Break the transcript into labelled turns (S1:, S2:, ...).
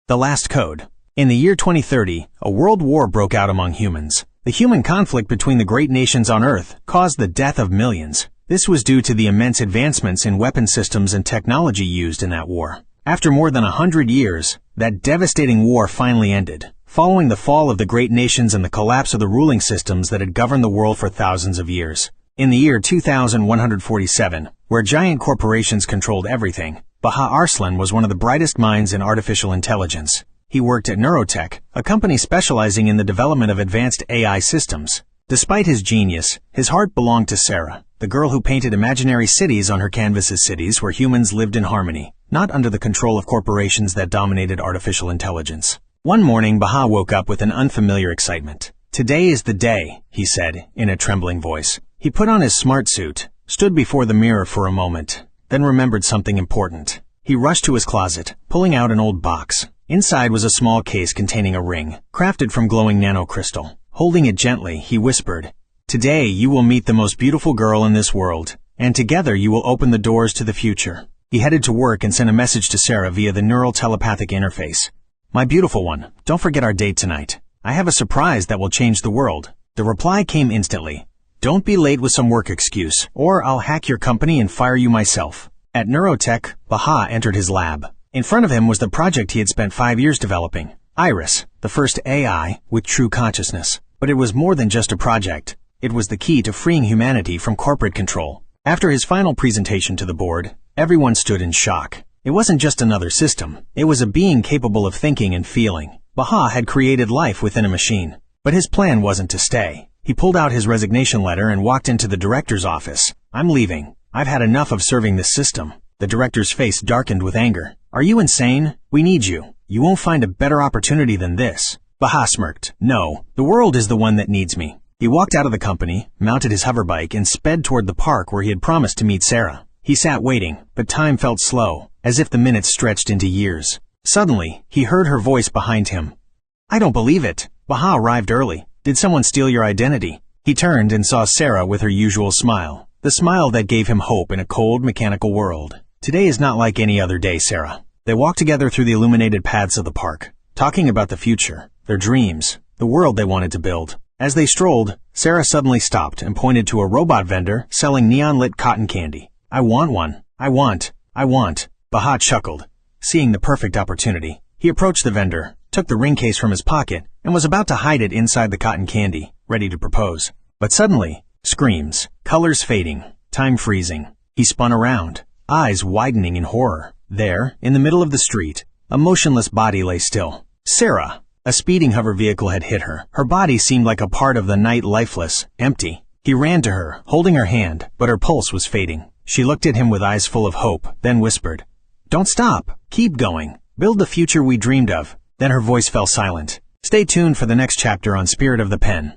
S1: The Last Code. In the year 2030, a world war broke out among humans. The human conflict between the great nations on Earth caused the death of millions. This was due to the immense advancements in weapon systems and technology used in that war. After more than 100 years, that devastating war finally ended, following the fall of the great nations and the collapse of the ruling systems that had governed the world for thousands of years. In the year 2147, where giant corporations controlled everything, Bahaa Arslan was one of the brightest minds in artificial intelligence. He worked at Neurotech, a company specializing in the development of advanced AI systems. Despite his genius, his heart belonged to Sarah, the girl who painted imaginary cities on her canvases, cities where humans lived in harmony, not under the control of corporations that dominated artificial intelligence. One morning, Bahaa woke up with an unfamiliar excitement. "Today is the day," he said, in a trembling voice. He put on his smart suit, stood before the mirror for a moment, then remembered something important. He rushed to his closet, pulling out an old box. Inside was a small case containing a ring, crafted from glowing nanocrystal. Holding it gently, he whispered, "Today you will meet the most beautiful girl in this world, and together you will open the doors to the future." He headed to work and sent a message to Sarah via the neural telepathic interface. "My beautiful one, don't forget our date tonight. I have a surprise that will change the world." The reply came instantly. "Don't be late with some work excuse, or I'll hack your company and fire you myself." At Neurotech, Bahaa entered his lab. In front of him was the project he had spent 5 years developing, Iris, the first AI with true consciousness. But it was more than just a project. It was the key to freeing humanity from corporate control. After his final presentation to the board, everyone stood in shock. It wasn't just another system. It was a being capable of thinking and feeling. Bahaa had created life within a machine. But his plan wasn't to stay. He pulled out his resignation letter and walked into the director's office. "I'm leaving. I've had enough of serving this system." The director's face darkened with anger. "Are you insane? We need you. You won't find a better opportunity than this." Bahaa smirked. "No, the world is the one that needs me." He walked out of the company, mounted his hoverbike, and sped toward the park where he had promised to meet Sarah. He sat waiting, but time felt slow, as if the minutes stretched into years. Suddenly, he heard her voice behind him. "I don't believe it. Bahaa arrived early. Did someone steal your identity?" He turned and saw Sarah with her usual smile, the smile that gave him hope in a cold, mechanical world. "Today is not like any other day, Sarah." They walked together through the illuminated paths of the park, talking about the future, their dreams, the world they wanted to build. As they strolled, Sarah suddenly stopped and pointed to a robot vendor selling neon-lit cotton candy. "I want one. I want. Bahaa chuckled, seeing the perfect opportunity. He approached the vendor, took the ring case from his pocket, and was about to hide it inside the cotton candy, ready to propose. But suddenly, screams, colors fading, time freezing. He spun around, eyes widening in horror. There, in the middle of the street, a motionless body lay still. Sarah! A speeding hover vehicle had hit her. Her body seemed like a part of the night, lifeless, empty. He ran to her, holding her hand, but her pulse was fading. She looked at him with eyes full of hope, then whispered, "Don't stop. Keep going. Build the future we dreamed of." Then her voice fell silent. Stay tuned for the next chapter on Spirit of the Pen.